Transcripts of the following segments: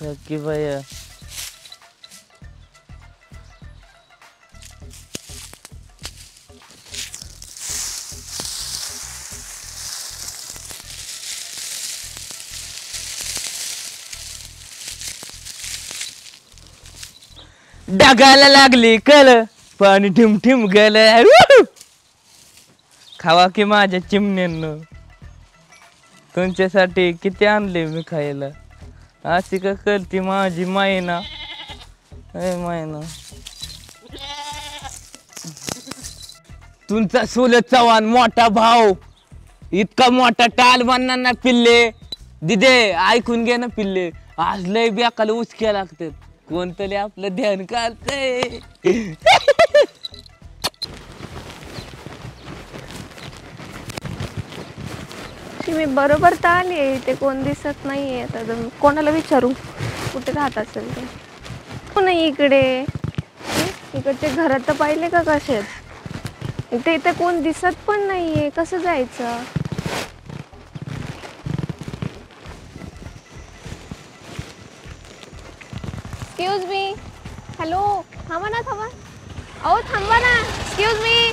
की भैया डागायला लागली कल पाणी ठिम ठिम गेलं खावा की माझ्या चिमण्यांनो तुमच्यासाठी किती आणले मी खायला अशी का करते माझी मायना मायना तुमचा सुलत चव्हाण मोठा भाऊ इतका मोठा टाल बनणार ना पिल्ले दिदे ऐकून घे ना पिल्ले आज लय बेकाला उचक्या लागतात कोणतरी आपलं ध्यान काढतंय मी बरोबर तर आली ते कोण दिसत नाहीये आता कोणाला विचारू कुठे राहत असेल ते कोण नाही इकडे इकडचे घर तर पाहिले का कसे इथे इथे कोण दिसत पण नाहीये कसं जायचं एक्सक्यूज मी हॅलो थांबा ना थांबा अहो थांबा ना एक्सक्यूज मी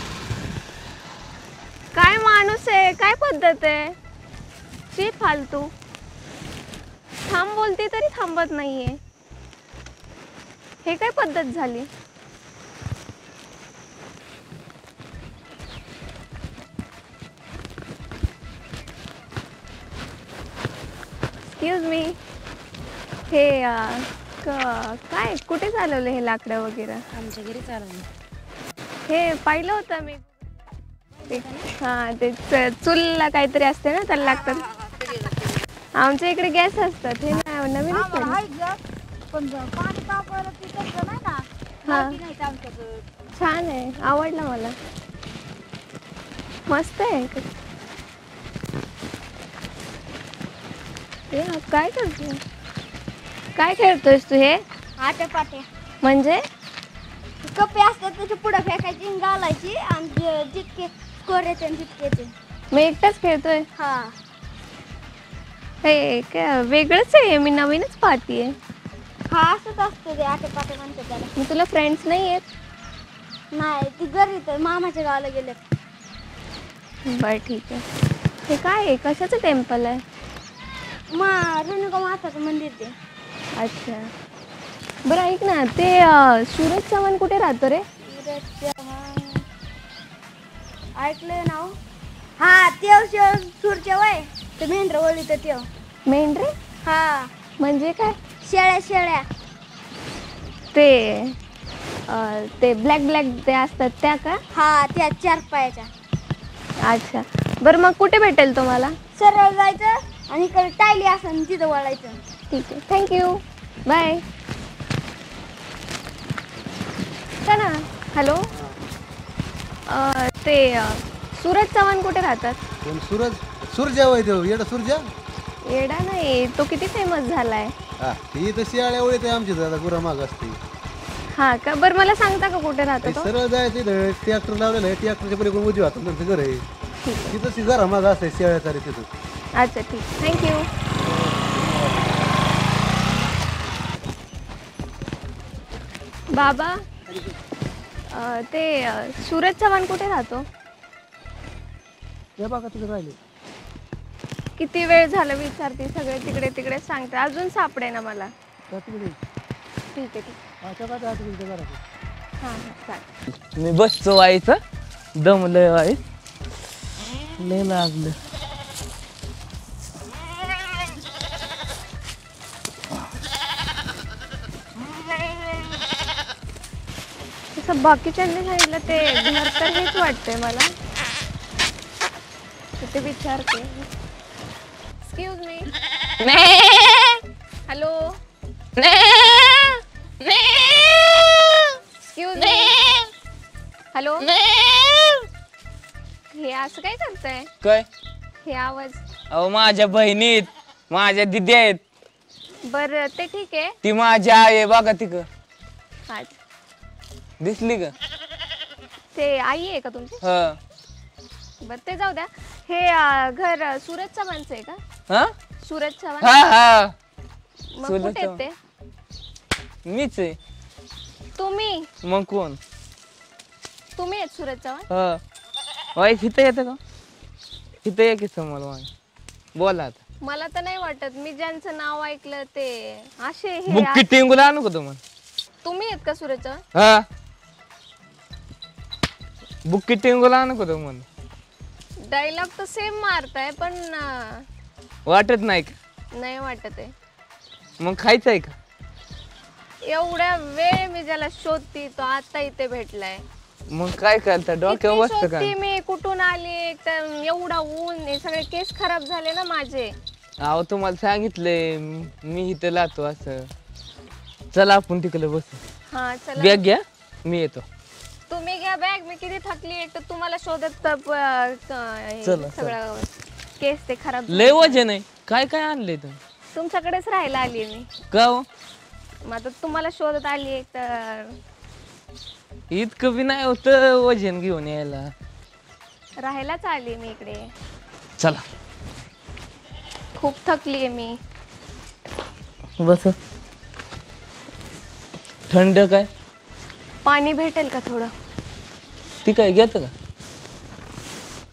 काय माणूस आहे काय पद्धत आहे शी फालतू थांब बोलते तरी थांबत नाहीये हे काय पद्धत झाली एक्सक्यूज मी हे काय कुठे चालवलं हे लाकडं वगैरे आमच्या घरी चालवलं हे पाहिलं होतं मी हा ते चुलला काहीतरी असते ना त्याला लागतात आमच्या इकडे गॅस असतात हे नवीन छान आहे आवडला मला मस्त आहे काय करतो काय खेळतोयस तू हे आटे पाटे म्हणजे कप्पे असतात त्याच्या पुढे फेकायची घालायची आणि जितके स्कोर येते तितके मी एकटाच खेळतोय हा हे काय वेगळंच आहे मी नवीनच पाहतीये हा असंच असतं ते आटे पाटे म्हणतात त्याला मग तुला फ्रेंड्स नाही आहेत नाही ती घरी तर मामाच्या गावाला गेले बर ठीक आहे हे काय आहे कशाचं टेम्पल आहे रेणुका माताचं मंदिर ते अच्छा बरं ऐक ना ते सूरज चव्हाण कुठे राहतो रे ऐकलंय नाव हा तेव सूरच्या वय ते मेंढर वळीत तेव मेंढरे हा म्हणजे काय शेळ्या शेळ्या ते ब्लॅक ब्लॅक ते असतात त्या का हा त्या 4 पायाच्या अच्छा बरं मग कुठे भेटेल तुम्हाला सरळ जायचं आणि इकडे टायली असं तिथं वळायचं ठीक आहे थँक्यू बाय ना हॅलो ते सूरज चव्हाण कुठे राहतात सूरज सूर्या वय देव येडा सूर्या येडा नाही तो किती फेमस झालाय हा ती तर शियाळ्या ओळीत आहे आमची दादा गुरा माग असते हा का बरं मला सांगता का कुठे राहतो तो सरळ जायचं इथं ट्रॅक्टर लावलेलं आहे ट्रॅक्टरच्या पलीकडून उजव्या हातात त्यांचं घर आहे तिथं ती घरा माग असते शियाळ्या तारी तिथं अच्छा ठीक थँक्यू बाबा ते सूरज चव्हाण कुठे राहतो हे बघा तिकडे राहिले किती वेळ झालं विचारते सगळे तिकडे तिकडे सांगते अजून सापडे ना मला ठीक आहे ठीक हां चालेल मी बसतो व्हायचं दमलंय वाईट लय लागलं तसं बाकीच्यांनी सांगितलं ते घर तर हेच वाटतंय मला ते विचारते excuse me hello excuse me hello हे असं काय करताय काय हे आवाज अहो माझ्या बहिणीत माझ्या दिदी आहेत बर ते ठीक आहे ती माझी आई आहे बघा तिक अच्छा दिसली का ते आई आहे का तुमची हा बर ते जाऊ द्या हे घर सूरज चव्हाणचं आहे का हा सूरज चव्हाण हा हा मग चुलत कुठे आहेत ते? मीच आहे. तुम्ही मग कोण? तुम्ही आहेत सूरज चव्हाण? हा वाई इथं येतं का? इथं ये की समोर वाई. बोला आता. मला तर नाही वाटत, मी ज्यांचं नाव ऐकलं ते असे हे बुक्की टिंगूला आणू का तुम्हाला? तुम्ही आहेत का सूरज चव्हाण? हा बुक्की टिंगूला आणू का तुम्हाला? डायलॉग तर सेम मारताय पण वाटत नाही का? नाही वाटत आहे. मग खायचं आहे का? एवढ्या वेळ मी ज्याला शोधती तो आता इथे भेटलाय. मग काय करता डोक्यावर किती बसतं का? शोधती मी, कुठून आली, एक तर एवढा ऊन, हे सगळे केस खराब झाले ना माझे. अहो तुम्हाला सांगितलंय मी इथं लातो असं. चला आपण तिकडे बसू. हा चला बॅग घ्या मी येतो. तुम्ही घ्या बॅग, मी किती थकली. एक तर तुम्हाला शोधत हे चला, सगळं केस ते खराब लय वजन आहे. काय काय आणलंय तुम्ही? तुमच्याकडेच राहायला आली मी. का हो? मग आता तुम्हाला शोधत आली एक तर इतकं बी नाही होतं वजन घेऊन यायला. राहायलाच आली मी इकडे. चला खूप थकली आहे मी. बस. थंड काय? पाणी भेटेल का थोडं? ती काय घेतं का?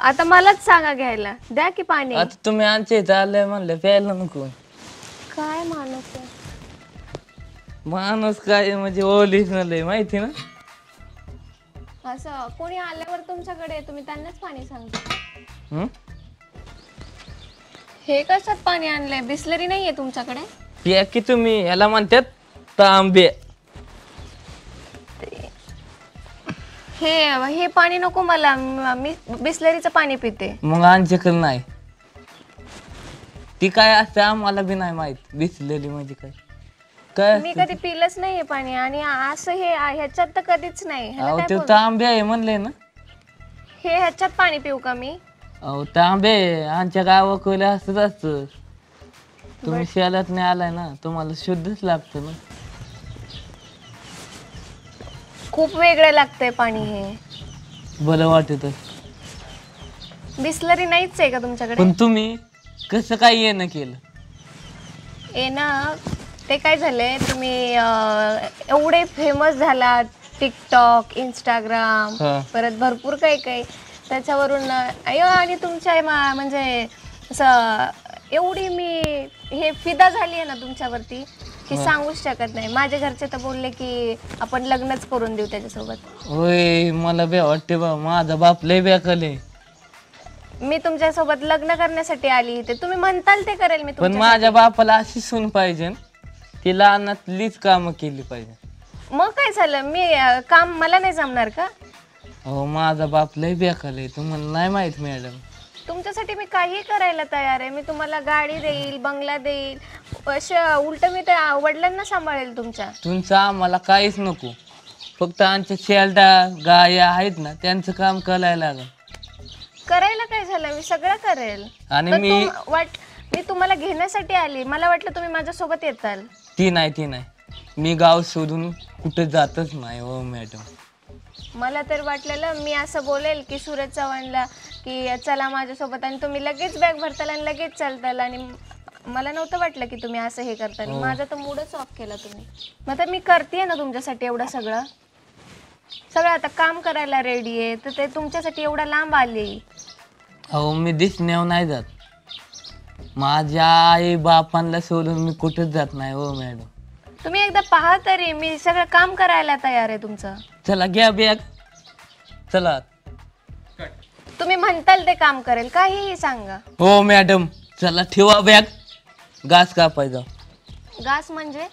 आता मलाच सांगा घ्यायला. द्या की पाणी. आता तुम्ही आमच्या इथं आलंय म्हणलं प्यायला नको. काय माणूस आहे. माणूस काय म्हणजे ओरिजिनल आहे माहिती ना. असं कोणी आल्यावर तुमच्याकडे तुम्ही त्यांनाच पाणी सांगता? हं? हे कशात पाणी आणलंय? बिस्लरी नाहीये तुमच्याकडे? या की तुम्ही याला म्हणतात तांबे. हे पाणी नको मला, मी बिस्लरीचं पाणी पिते. मग आमच्याकडे नाही. ती काय असते आम्हाला बी नाही माहित बिसलेली म्हणजे काय काय मी असतं कधी पिलंच नाहीये पाणी आणि असं हे ह्याच्यात तर कधीच नाही. ह्याला अहो काय ते बोल- तांबे आहे म्हणले ना. हे ह्याच्यात पाणी पिऊ का मी? अहो तांबे आमच्या गावाकडे असंच असतं. तुम्ही शेलात नाही आलाय ना, तुम्हाला शुद्धच लागतं ना. खूप वेगळं लागतंय पाणी हे. बरं वाटत. बिस्लरी नाहीच आहे का तुमच्याकडे? पण तुम्ही कसं काय येणं केलं? ना ते काय झालंय, तुम्ही एवढे फेमस झालात टिकटॉक, इंस्टाग्राम, हा. परत भरपूर काही काही त्याच्यावरून अयो आणि तुमच्या म्हणजे असं एवढी मी हे फिदा झाली आहे ना तुमच्यावरती की सांगूच शकत नाही. माझ्या घरचे तर बोलले की आपण लग्नच करून देऊ त्याच्यासोबत. होय मला बी वाटते बा, माझा बाप लय बेकाले. मी तुमच्यासोबत लग्न करण्यासाठी आली इथे. तुम्ही म्हणताल ते करेल मी पण तुमच्यासाठी. माझ्या बापाला अशी सून पाहिजे, ती लहानातलीच कामं केली पाहिजे. मग काय झालं, मी काम मला नाही जमणार का? हो माझा बाप लय बेकाले, तुम्हाला नाही माहित मॅडम. तुमच्यासाठी मी काही करायला तयार आहे. मी तुम्हाला गाडी देईल, बंगला देईल, उलट मी त्या वडिलांना सांभाळेल तुमच्या. तुमचं आम्हाला काहीच नको, फक्त आमच्या शेल्डा गाया आहेत ना त्यांचं काम करायला लागेल. करायला काय झालं, मी सगळं करेल. आणि पण मी मी तुम्हाला घेण्यासाठी आली. मला वाटलं तुम्ही माझ्यासोबत येताल. ती नाही मी गाव सोडून कुठे जातच नाही हो मॅडम. मला तर वाटलेलं मी असं बोलेल की सूरज चव्हाणला की चला माझ्यासोबत, आणि तुम्ही लगेच बॅग भरताल आणि लगेच चालताल. आणि मला नव्हतं वाटलं की तुम्ही असं हे करताल. माझा तर मूडच ऑफ केला तुम्ही. मग आता मी करते ना तुमच्यासाठी एवढं सगळं आता काम करायला रेडी आहे, तर ते तुमच्यासाठी एवढा लांब आले. अहो मी दिसण्यावर नाही जात. माझ्या आई बापांना सोडून मी कुठेच जात नाही हो मॅडम. तुम्ही एकदा पहा तरी, मी सगळं काम करायला तयार आहे तुमचं. चला घ्या बॅग चला. तुम्ही म्हणताल ते काम करेल, काहीही सांगा. हो मॅडम चला ठेवा बॅग. घास कापायचा. घास म्हणजे?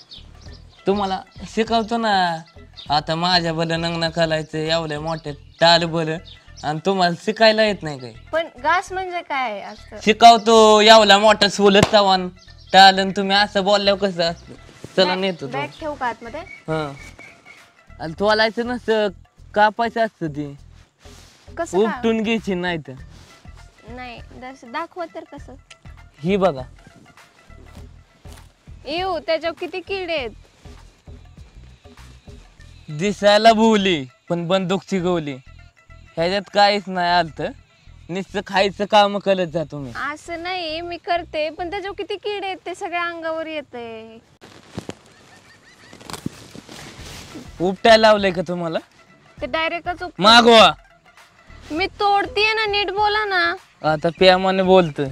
तुम्हाला शिकवतो ना. आता माझ्या बरं लग्न करायचं एवढ्या मोठ्या टाल बरं, आणि तुम्हाला शिकायला येत नाही काही. पण घास म्हणजे काय असतं? शिकवतो एवढा मोठा सोलत चव्हाण टाल, आणि तुम्ही असं बोलल्यावर कसं असतं. चला नेतो तो. बॅग ठेवू का आतमध्ये? हा आणि तोलायचं नसतं, कापायचं असतं. ती कसं का? उपटून घ्यायची नाही तर. नाही दाखवा तर कसं. ही बघा. येऊ त्याच्यावर किती किडे आहेत. दिसायला भुवली पण बंदूकची गोली. ह्याच्यात काहीच नाही आलत, नुसतं खायचं काम करत जा तुम्ही. असं नाही, मी करते पण त्याच्यावर किती किडे आहेत ते सगळ्या अंगावर येते. उपटायला लावलंय का तुम्हाला? ते डायरेक्टच मागवा. मी तोडतीये ना, नीट बोला ना. आता प्यामाने बोलतोय.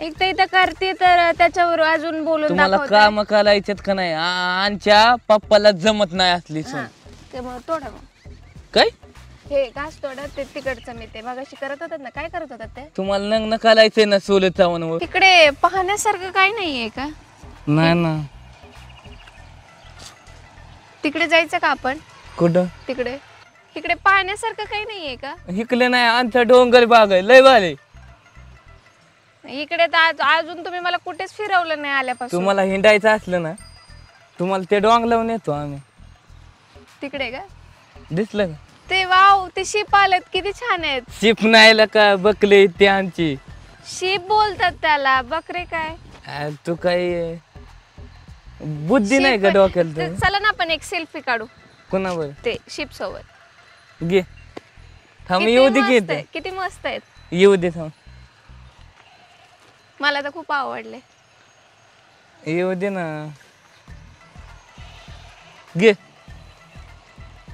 एक तर इथं करते तर त्याच्यावर अजून बोलून तुम्हाला दाखवताय. काम करायच्यात का नाही? आमच्या पप्पाला जमत नाही असली हा, सून. ते मग तोडा मग. काय हे घास तोडा, ते तिकडचं मी ते मगाशी करत होतात ना, काय करत होतात ते? तुम्हाला लग्न करायचंय ना सोले चावणवर? तिकडे पाहण्यासारखं काही नाहीये का? नाही ना. तिकडे जायचं का आपण? कुठं? तिकडे तिकडे पाहण्यासारखं काही नाहीये का? इकडे नाही, आमचा डोंगर बाग आहे लय भारी. इकडे तर अजून तुम्ही मला कुठेच फिरवलं नाही आल्यापासून. तुम्हाला हिंडायचं असलं ना, तुम्हाला ते डोंग लावून येतो आम्ही. तिकडे का? दिसलं का? ते वाव, ते शिप आलेत, किती छान आहेत. शिप नाही का बकले ते आमची. शिप बोलतात त्याला, बकरे काय? तू काही बुद्धी नाही का Sheep डोक्याला? ते- चला ना आपण एक सेल्फी काढू कोणावर ते शिप सोबत. घे थांब, किती येऊ दे मस्त घेत आहे, किती मस्त आहेत. येऊ दे थांब, मला तर खूप आवडले. येऊ दे ना. घे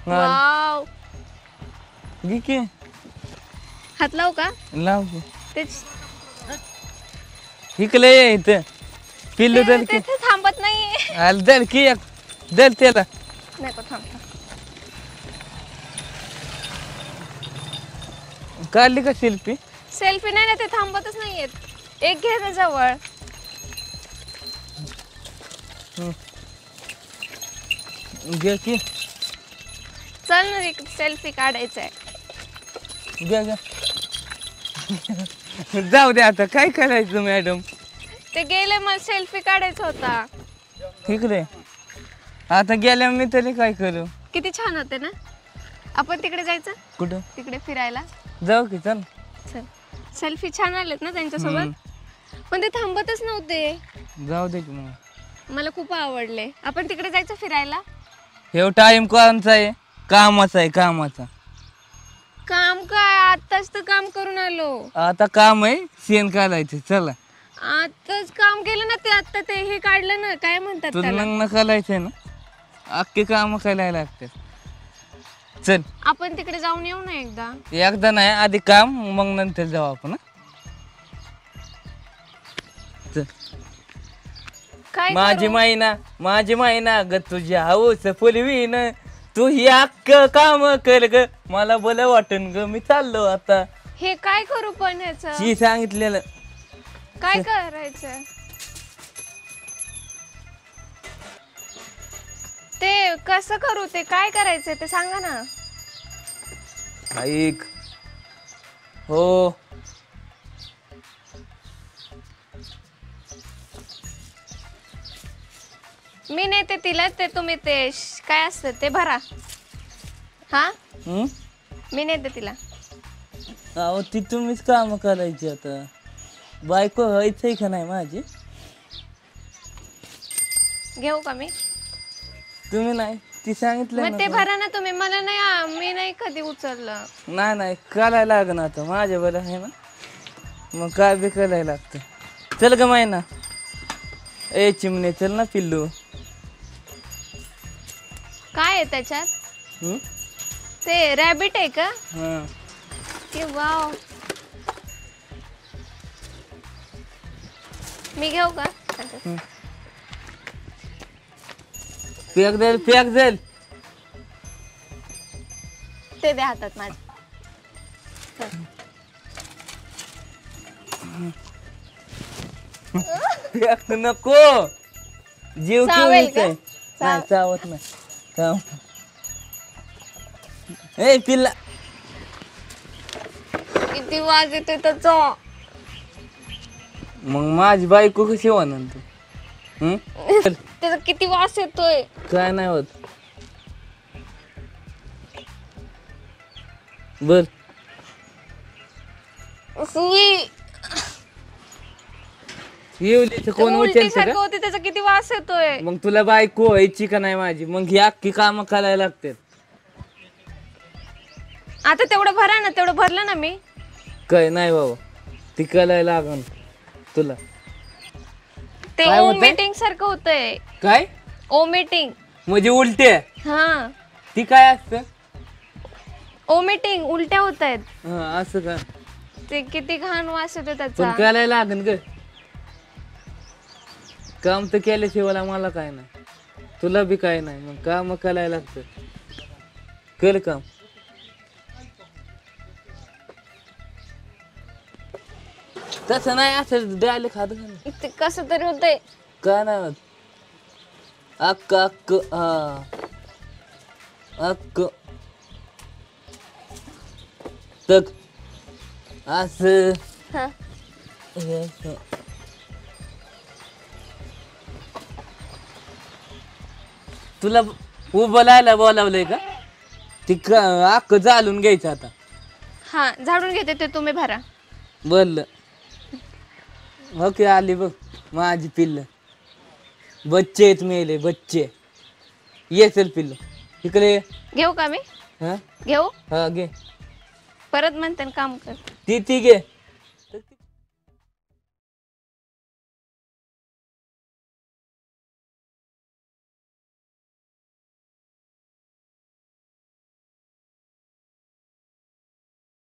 हा, वाव, घे की हात लावू का? लाव की. तेच इकडे ये इथं पिल्लू दल की. ते थांबत नाहीये. आल दल की एक दल त्याला. नको, थांब. काढली का शिल्पी? सेल्फी नाही ना, ते थांबतच नाहीयेत. एक घे ना जवळ. घे की. चल ना, एक सेल्फी काढायचंय. घ्या घ्या. जाऊ दे आता, काय करायचं मॅडम? ते गेले, मला सेल्फी काढायचा होता. इकडे आता गेल्या मी तरी काय करू? किती छान होते ना. आपण तिकडे जायचं, कुठं तिकडे फिरायला. जाऊ की? चल. चल, सेल्फी छान आलेत ना त्यांच्यासोबत. पण ते थांबतच नव्हते. जाऊ दे की मग. मला खूप आवडले. आपण तिकडे जायचं फिरायला. हे टाइम कोणचा आहे? कामाचा आहे, कामाचा. काम काय, आताच तर काम करून आलो. आता काम आहे शेण काढायचं. चला, आताच काम केलं ना, ते आता ते हे काढलं ना, काय म्हणतात तुला त्याला? लग्न करायचंय ना, अख्खे काम करायला लागतात. चल, आपण तिकडे जाऊन येऊ ना एकदा. एकदा नाही, आधी काम, मग नंतर जाऊ आपण. हं? चल. काय माझी मायना ग तुझ्या हाऊस फुलवीन, तू ही अख्ख काम कर ग, मला बरं वाटन ग, मी चाललो आता. हे काय करू पण ह्याचं? शी सांगितलेलं. काय करायचं? ते कसं करू, ते काय करायचं ते सांगा ना. ऐक. हो, मी नेते तिला, ते तुम्ही ते काय असतं ते भरा. हा, मी नेते तिला. अहो ती तुम्हीच काम करायची. आता बायको व्हायचंय का नाही माझी? घेऊ का मी? तुम्ही नाही, ती सांगितलं मग ते ना. भरा ना तुम्ही. मला नाही, मी नाही कधी उचललं. नाही करायला लागणार आता, माझ्या बरं आहे ना, मग काय बी करायला लागतं. चल ग मायना. ए चिमणे, चल ना पिल्लू. काय आहे त्याच्यात? हम्म? ते रॅबिट आहे का? हा. ते वाव. मी घेऊ का? पॅक जाईल. ते द्या हातात माझ्या. पॅक नको, जीव चावेल का? नाही चावत नाही. थांब. ए पिल्ला, किती वाज येतोय त्याचा. मग माझी बायको कशी होणार तू? चल. त्याचा किती वास येतोय. काय नाही होत. बर, सुई. येऊ दे. कोण उलटी उचलतं सारखं का? होते, त्याचा किती वास येतोय. मग तुला बायको व्हायची का नाही माझी? मग ही अख्खी कामं करायला लागतात. आता तेवढं भरा ना, तेवढं भरलं ना मी. काय नाही बाबा, ती करायला लागन तुला. ते काय होतंय? ओमिटिंग सारखं होतंय. काय ओमिटिंग. म्हणजे उलटे हा ती काय असतं? ओमिटिंग उलट्या होत आहेत. असं का? ते किती घाण वास येतो पण त्याचा. करायला लागन ग, काम तर केल्याशिवाय मला काय नाही, तुला बी काय नाही, मग काम करायला लागतं. कर काम. तसं नाही, असं द्यायला खात का ते कसं तरी होतंय. काय नाही होत. अक्क अक्क हा अक्क तक असं हा. हे असं. तुला उभं लायला बोलावलंय का? ती अक्क चालून घ्यायचं आता. हा झाडून घेते ते तुम्ही भरा. बोललं ओके. आली बघ माझी पिल्ल, बच्चे आहेत मेले बच्चे. ये चल पिल्ल इकडे ये. घेऊ का मी? हा घेऊ हा घे. परत म्हणते ना काम कर. ती घे.